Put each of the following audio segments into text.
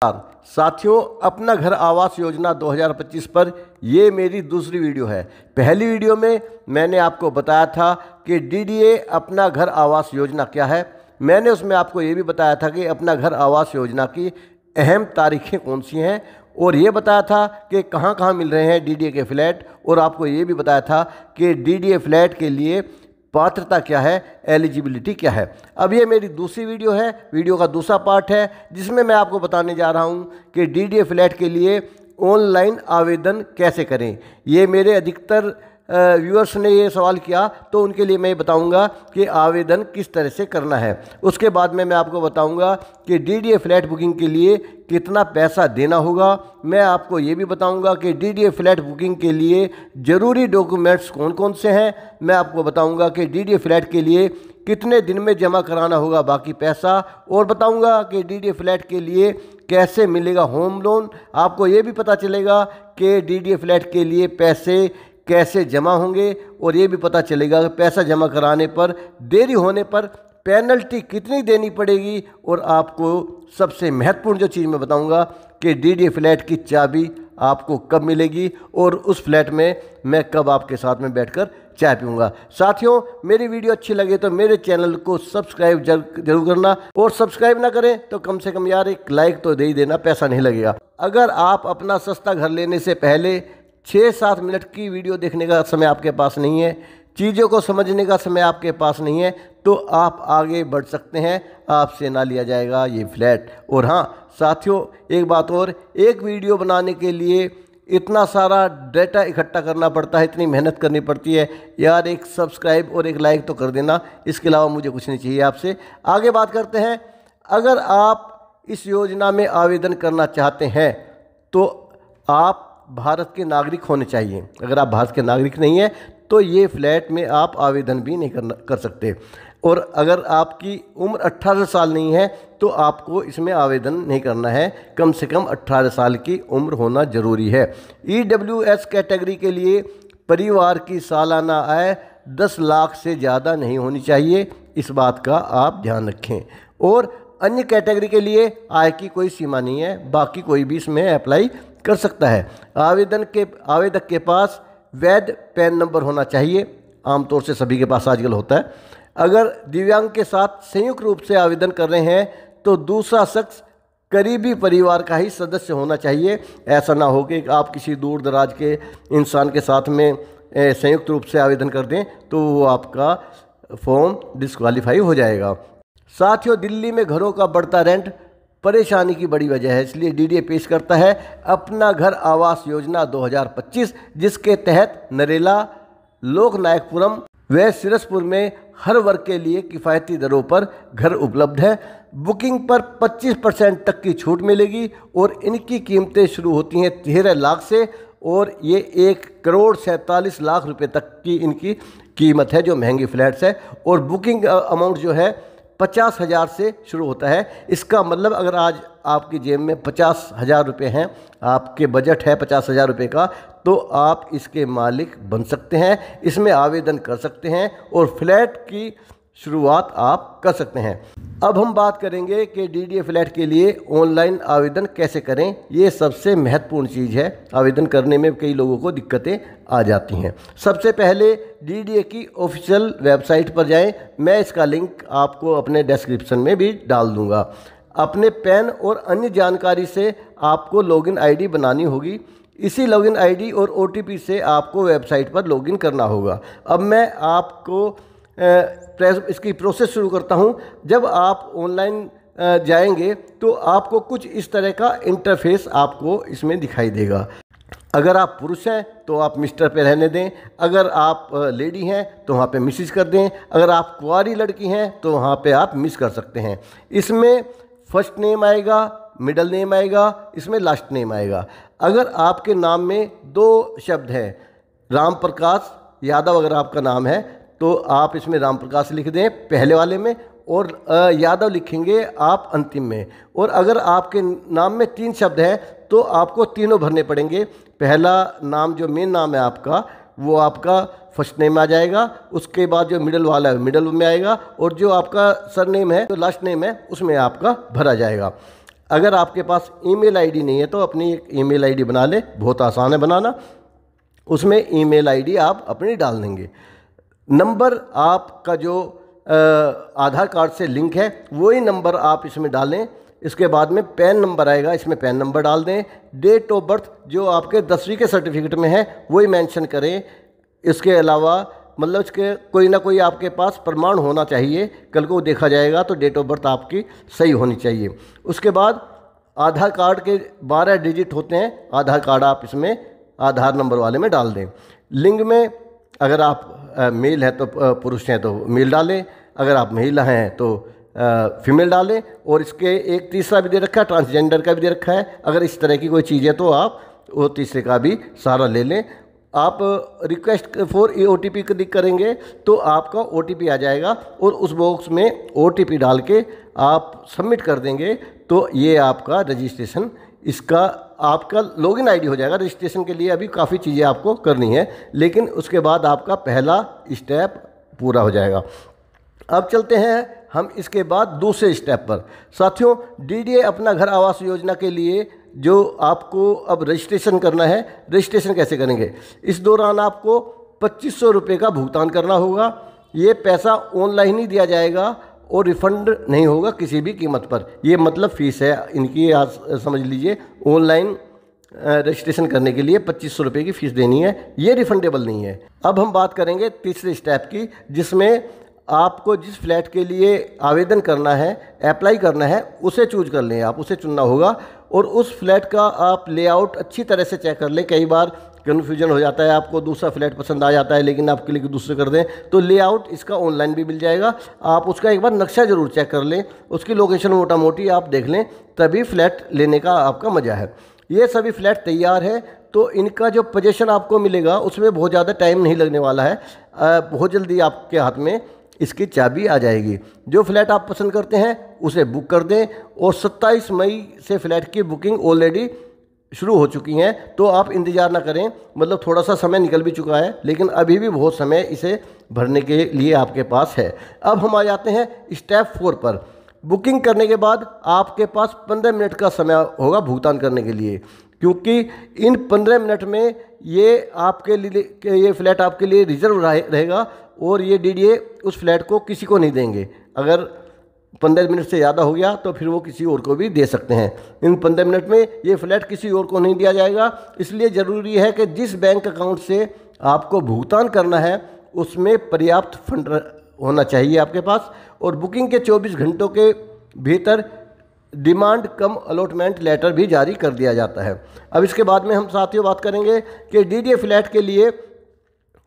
साथियों, अपना घर आवास योजना 2025 पर ये मेरी दूसरी वीडियो है। पहली वीडियो में मैंने आपको बताया था कि डीडीए अपना घर आवास योजना क्या है। मैंने उसमें आपको ये भी बताया था कि अपना घर आवास योजना की अहम तारीखें कौन सी हैं और ये बताया था कि कहाँ कहाँ मिल रहे हैं डीडीए के फ्लैट, और आपको ये भी बताया था कि डीडीए फ्लैट के लिए पात्रता क्या है, एलिजिबिलिटी क्या है। अब ये मेरी दूसरी वीडियो है, वीडियो का दूसरा पार्ट है, जिसमें मैं आपको बताने जा रहा हूँ कि डीडीए फ्लैट के लिए ऑनलाइन आवेदन कैसे करें। ये मेरे अधिकतर व्यूअर्स ने ये सवाल किया, तो उनके लिए मैं बताऊंगा कि आवेदन किस तरह से करना है। उसके बाद में मैं आपको बताऊंगा कि डीडीए फ्लैट बुकिंग के लिए कितना पैसा देना होगा। मैं आपको ये भी बताऊंगा कि डीडीए फ्लैट बुकिंग के लिए ज़रूरी डॉक्यूमेंट्स कौन कौन से हैं। मैं आपको बताऊंगा कि डीडीए फ्लैट के लिए कितने दिन में जमा कराना होगा बाकी पैसा, और बताऊंगा कि डीडीए फ्लैट के लिए कैसे मिलेगा होम लोन। आपको ये भी पता चलेगा कि डीडीए फ्लैट के लिए पैसे कैसे जमा होंगे, और ये भी पता चलेगा कि पैसा जमा कराने पर देरी होने पर पेनल्टी कितनी देनी पड़ेगी। और आपको सबसे महत्वपूर्ण जो चीज़ मैं बताऊंगा कि डीडीए फ्लैट की चाबी आपको कब मिलेगी और उस फ्लैट में मैं कब आपके साथ में बैठकर चाय पीऊँगा। साथियों, मेरी वीडियो अच्छी लगे तो मेरे चैनल को सब्सक्राइब जरूर करना, और सब्सक्राइब ना करें तो कम से कम यार एक लाइक तो दे ही देना, पैसा नहीं लगेगा। अगर आप अपना सस्ता घर लेने से पहले 6-7 मिनट की वीडियो देखने का समय आपके पास नहीं है, चीज़ों को समझने का समय आपके पास नहीं है, तो आप आगे बढ़ सकते हैं, आपसे ना लिया जाएगा ये फ्लैट। और हाँ साथियों, एक बात और, एक वीडियो बनाने के लिए इतना सारा डेटा इकट्ठा करना पड़ता है, इतनी मेहनत करनी पड़ती है यार। एक सब्सक्राइब और एक लाइक तो कर देना, इसके अलावा मुझे कुछ नहीं चाहिए आपसे। आगे बात करते हैं। अगर आप इस योजना में आवेदन करना चाहते हैं तो आप भारत के नागरिक होने चाहिए। अगर आप भारत के नागरिक नहीं हैं तो ये फ्लैट में आप आवेदन भी नहीं कर सकते। और अगर आपकी उम्र 18 साल नहीं है तो आपको इसमें आवेदन नहीं करना है। कम से कम 18 साल की उम्र होना ज़रूरी है। EWS कैटेगरी के लिए परिवार की सालाना आय 10 लाख से ज़्यादा नहीं होनी चाहिए, इस बात का आप ध्यान रखें। और अन्य कैटेगरी के लिए आय की कोई सीमा नहीं है, बाकी कोई भी इसमें अप्लाई कर सकता है। आवेदक के पास वैध पैन नंबर होना चाहिए, आमतौर से सभी के पास आजकल होता है। अगर दिव्यांग के साथ संयुक्त रूप से आवेदन कर रहे हैं तो दूसरा शख्स करीबी परिवार का ही सदस्य होना चाहिए। ऐसा ना हो कि आप किसी दूर दराज के इंसान के साथ में संयुक्त रूप से आवेदन कर दें तो वो आपका फॉर्म डिस्क्वालीफाई हो जाएगा। साथियों, दिल्ली में घरों का बढ़ता रेंट परेशानी की बड़ी वजह है, इसलिए डीडीए पेश करता है अपना घर आवास योजना 2025, जिसके तहत नरेला, लोकनायकपुरम व सिरसपुर में हर वर्ग के लिए किफ़ायती दरों पर घर उपलब्ध है। बुकिंग पर 25% तक की छूट मिलेगी और इनकी कीमतें शुरू होती हैं 13 लाख से, और ये 1,47 लाख तक की इनकी कीमत है, जो महंगी फ्लैट्स है। और बुकिंग अमाउंट जो है 50,000 से शुरू होता है। इसका मतलब अगर आज आपकी जेब में 50,000 रुपये हैं, आपके बजट है 50,000 रुपये का, तो आप इसके मालिक बन सकते हैं, इसमें आवेदन कर सकते हैं और फ्लैट की शुरुआत आप कर सकते हैं। अब हम बात करेंगे कि डीडीए फ्लैट के लिए ऑनलाइन आवेदन कैसे करें। ये सबसे महत्वपूर्ण चीज़ है। आवेदन करने में कई लोगों को दिक्कतें आ जाती हैं। सबसे पहले डीडीए की ऑफिशियल वेबसाइट पर जाएं। मैं इसका लिंक आपको अपने डिस्क्रिप्शन में भी डाल दूंगा। अपने पैन और अन्य जानकारी से आपको लॉगिन आईडी बनानी होगी। इसी लॉगिन आईडी और ओटीपी से आपको वेबसाइट पर लॉगिन करना होगा। अब मैं आपको इसकी प्रोसेस शुरू करता हूँ। जब आप ऑनलाइन जाएंगे तो आपको कुछ इस तरह का इंटरफेस आपको इसमें दिखाई देगा। अगर आप पुरुष हैं तो आप मिस्टर पे रहने दें, अगर आप लेडी हैं तो वहाँ पे मिसिज कर दें, अगर आप कुंवारी लड़की हैं तो वहाँ पे आप मिस कर सकते हैं। इसमें फर्स्ट नेम आएगा, मिडल नेम आएगा, इसमें लास्ट नेम आएगा। अगर आपके नाम में 2 शब्द हैं, राम प्रकाश यादव अगर आपका नाम है तो आप इसमें राम प्रकाश लिख दें पहले वाले में, और यादव लिखेंगे आप अंतिम में। और अगर आपके नाम में 3 शब्द हैं तो आपको तीनों भरने पड़ेंगे। पहला नाम जो मेन नाम है आपका, वो आपका फर्स्ट नेम आ जाएगा, उसके बाद जो मिडल वाला है मिडल में आएगा, और जो आपका सरनेम है, जो लास्ट नेम है, उसमें आपका भरा जाएगा। अगर आपके पास ईमेल आईडी नहीं है तो अपनी एक ईमेल आईडी बना ले, बहुत आसान है बनाना। उसमें ईमेल आईडी आप अपनी डाल देंगे। नंबर आपका जो आधार कार्ड से लिंक है वही नंबर आप इसमें डालें। इसके बाद में पैन नंबर आएगा, इसमें पैन नंबर डाल दें। डेट ऑफ बर्थ जो आपके 10वीं के सर्टिफिकेट में है वही मेंशन करें। इसके अलावा मतलब इसके कोई ना कोई आपके पास प्रमाण होना चाहिए, कल को देखा जाएगा तो डेट ऑफ बर्थ आपकी सही होनी चाहिए। उसके बाद आधार कार्ड के 12 डिजिट होते हैं, आधार कार्ड आप इसमें आधार नंबर वाले में डाल दें। लिंग में अगर आप मेल हैं तो पुरुष हैं तो मेल डालें, अगर आप महिला हैं तो फीमेल डालें। और इसके एक तीसरा भी दे रखा है, ट्रांसजेंडर का भी दे रखा है। अगर इस तरह की कोई चीज़ है तो आप वो तीसरे का भी सहारा ले लें। आप रिक्वेस्ट फॉर OTP क्लिक करेंगे तो आपका OTP आ जाएगा और उस बॉक्स में OTP डाल के आप सबमिट कर देंगे तो ये आपका रजिस्ट्रेशन, इसका आपका लॉगिन आईडी हो जाएगा। रजिस्ट्रेशन के लिए अभी काफ़ी चीज़ें आपको करनी है, लेकिन उसके बाद आपका पहला स्टेप पूरा हो जाएगा। अब चलते हैं हम इसके बाद दूसरे स्टेप पर। साथियों, DDA अपना घर आवास योजना के लिए जो आपको अब रजिस्ट्रेशन करना है, रजिस्ट्रेशन कैसे करेंगे? इस दौरान आपको 2500 रुपये का भुगतान करना होगा। ये पैसा ऑनलाइन ही दिया जाएगा और रिफंड नहीं होगा किसी भी कीमत पर। ये मतलब फ़ीस है इनकी, आज समझ लीजिए। ऑनलाइन रजिस्ट्रेशन करने के लिए 2500 रुपये की फ़ीस देनी है, ये रिफंडेबल नहीं है। अब हम बात करेंगे तीसरे स्टेप की, जिसमें आपको जिस फ्लैट के लिए आवेदन करना है, अप्लाई करना है, उसे चूज कर लें, आप उसे चुनना होगा। और उस फ्लैट का आप लेआउट अच्छी तरह से चेक कर लें। कई बार कन्फ्यूजन हो जाता है, आपको दूसरा फ्लैट पसंद आ जाता है लेकिन आप क्लिक दूसरे कर दें, तो लेआउट इसका ऑनलाइन भी मिल जाएगा। आप उसका एक बार नक्शा ज़रूर चेक कर लें, उसकी लोकेशन मोटा मोटी आप देख लें, तभी फ्लैट लेने का आपका मज़ा है। ये सभी फ्लैट तैयार है तो इनका जो पोजीशन आपको मिलेगा उसमें बहुत ज़्यादा टाइम नहीं लगने वाला है। बहुत जल्दी आपके हाथ में इसकी चाबी आ जाएगी। जो फ्लैट आप पसंद करते हैं उसे बुक कर दें। और 27 मई से फ्लैट की बुकिंग ऑलरेडी शुरू हो चुकी हैं, तो आप इंतज़ार ना करें। मतलब थोड़ा सा समय निकल भी चुका है, लेकिन अभी भी बहुत समय इसे भरने के लिए आपके पास है। अब हम आ जाते हैं स्टेप 4 पर। बुकिंग करने के बाद आपके पास 15 मिनट का समय होगा भुगतान करने के लिए, क्योंकि इन 15 मिनट में ये आपके लिए, ये फ्लैट आपके लिए रिजर्व रहेगा और ये DDA उस फ्लैट को किसी को नहीं देंगे। अगर 15 मिनट से ज़्यादा हो गया तो फिर वो किसी और को भी दे सकते हैं। इन 15 मिनट में ये फ्लैट किसी और को नहीं दिया जाएगा। इसलिए ज़रूरी है कि जिस बैंक अकाउंट से आपको भुगतान करना है उसमें पर्याप्त फंड होना चाहिए आपके पास। और बुकिंग के 24 घंटों के भीतर डिमांड कम अलॉटमेंट लेटर भी जारी कर दिया जाता है। अब इसके बाद में हम साथियों बात करेंगे कि DDA फ्लैट के लिए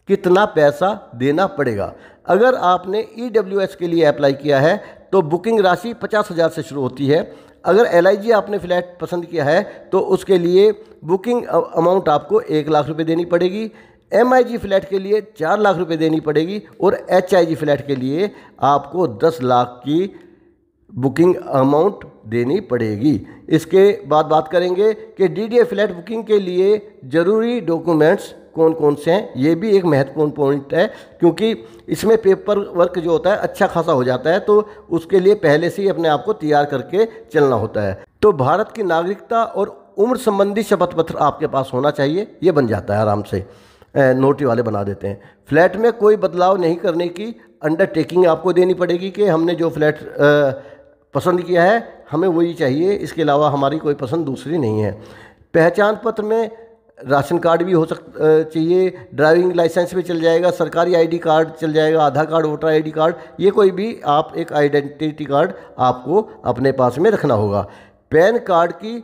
कितना पैसा देना पड़ेगा। अगर आपने EWS के लिए अप्लाई किया है तो बुकिंग राशि 50,000 से शुरू होती है। अगर LIG आपने फ्लैट पसंद किया है तो उसके लिए बुकिंग अमाउंट आपको 1 लाख रुपए देनी पड़ेगी। MIG फ्लैट के लिए 4 लाख रुपए देनी पड़ेगी और HIG फ्लैट के लिए आपको 10 लाख की बुकिंग अमाउंट देनी पड़ेगी। इसके बाद बात करेंगे कि DDA फ्लैट बुकिंग के लिए ज़रूरी डॉक्यूमेंट्स कौन कौन से हैं। ये भी एक महत्वपूर्ण पॉइंट है, क्योंकि इसमें पेपर वर्क जो होता है अच्छा खासा हो जाता है, तो उसके लिए पहले से ही अपने आप को तैयार करके चलना होता है। तो भारत की नागरिकता और उम्र संबंधी शपथ पत्र आपके पास होना चाहिए, ये बन जाता है आराम से, नोटरी वाले बना देते हैं। फ्लैट में कोई बदलाव नहीं करने की अंडरटेकिंग आपको देनी पड़ेगी कि हमने जो फ्लैट पसंद किया है हमें वही चाहिए, इसके अलावा हमारी कोई पसंद दूसरी नहीं है। पहचान पत्र में राशन कार्ड भी हो चाहिए, ड्राइविंग लाइसेंस भी चल जाएगा, सरकारी ID कार्ड चल जाएगा, आधार कार्ड, वोटर ID कार्ड, ये कोई भी आप एक आइडेंटिटी कार्ड आपको अपने पास में रखना होगा। पैन कार्ड की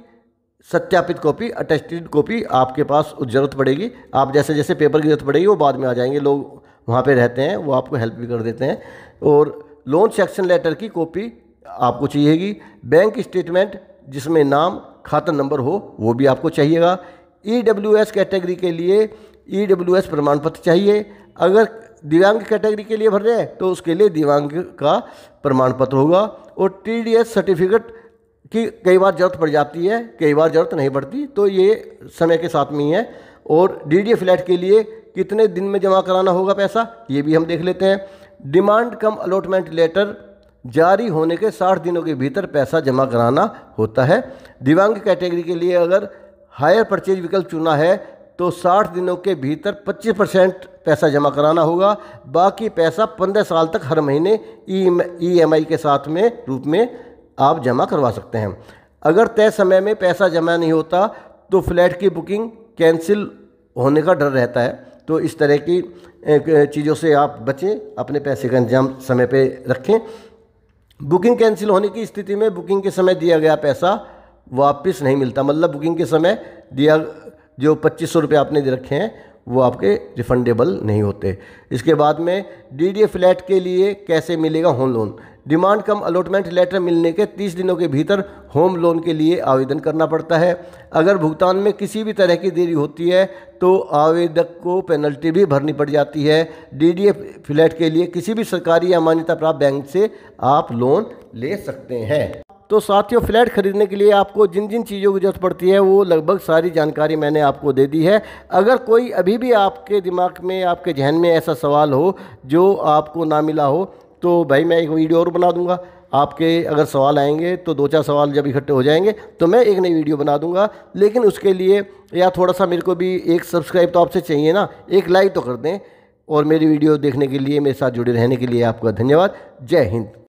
सत्यापित कॉपी, अटेस्टेड कॉपी आपके पास ज़रूरत पड़ेगी। आप जैसे जैसे पेपर की ज़रूरत पड़ेगी वो बाद में आ जाएंगे, लोग वहाँ पे रहते हैं वो आपको हेल्प भी कर देते हैं। और लोन सेक्शन लेटर की कॉपी आपको चाहिएगी। बैंक स्टेटमेंट जिसमें नाम, खाता नंबर हो वो भी आपको चाहिएगा। EWS कैटेगरी के लिए EWS प्रमाण पत्र चाहिए। अगर दिव्यांग कैटेगरी के लिए भर रहे हैं तो उसके लिए दिव्यांग का प्रमाण पत्र होगा। और TDS सर्टिफिकेट की कई बार ज़रूरत पड़ जाती है, कई बार ज़रूरत नहीं पड़ती, तो ये समय के साथ में ही है। और DDA फ्लैट के लिए कितने दिन में जमा कराना होगा पैसा, ये भी हम देख लेते हैं। डिमांड कम अलॉटमेंट लेटर जारी होने के 60 दिनों के भीतर पैसा जमा कराना होता है। दिव्यांग कैटेगरी के लिए अगर हायर परचेज विकल्प चुना है तो 60 दिनों के भीतर 25% पैसा जमा कराना होगा। बाकी पैसा 15 साल तक हर महीने EMI के साथ में रूप में आप जमा करवा सकते हैं। अगर तय समय में पैसा जमा नहीं होता तो फ्लैट की बुकिंग कैंसिल होने का डर रहता है। तो इस तरह की चीज़ों से आप बचें, अपने पैसे का इंतजाम समय पे रखें। बुकिंग कैंसिल होने की स्थिति में बुकिंग के समय दिया गया पैसा वापस नहीं मिलता, मतलब बुकिंग के समय दिया जो 2500 रुपये आपने दे रखे हैं वो आपके रिफंडेबल नहीं होते। इसके बाद में DDA फ्लैट के लिए कैसे मिलेगा होम लोन। डिमांड कम अलॉटमेंट लेटर मिलने के 30 दिनों के भीतर होम लोन के लिए आवेदन करना पड़ता है। अगर भुगतान में किसी भी तरह की देरी होती है तो आवेदक को पेनल्टी भी भरनी पड़ जाती है। DDA फ्लैट के लिए किसी भी सरकारी या मान्यता प्राप्त बैंक से आप लोन ले सकते हैं। तो साथियों, फ्लैट खरीदने के लिए आपको जिन जिन चीज़ों की जरूरत पड़ती है वो लगभग सारी जानकारी मैंने आपको दे दी है। अगर कोई अभी भी आपके दिमाग में, आपके जहन में ऐसा सवाल हो जो आपको ना मिला हो तो भाई मैं एक वीडियो और बना दूंगा। आपके अगर सवाल आएंगे तो 2-4 सवाल जब इकट्ठे हो जाएंगे तो मैं एक नई वीडियो बना दूंगा। लेकिन उसके लिए या थोड़ा सा मेरे को भी एक सब्सक्राइब तो आपसे चाहिए ना, एक लाइक तो कर दें। और मेरी वीडियो देखने के लिए, मेरे साथ जुड़े रहने के लिए आपका धन्यवाद। जय हिंद।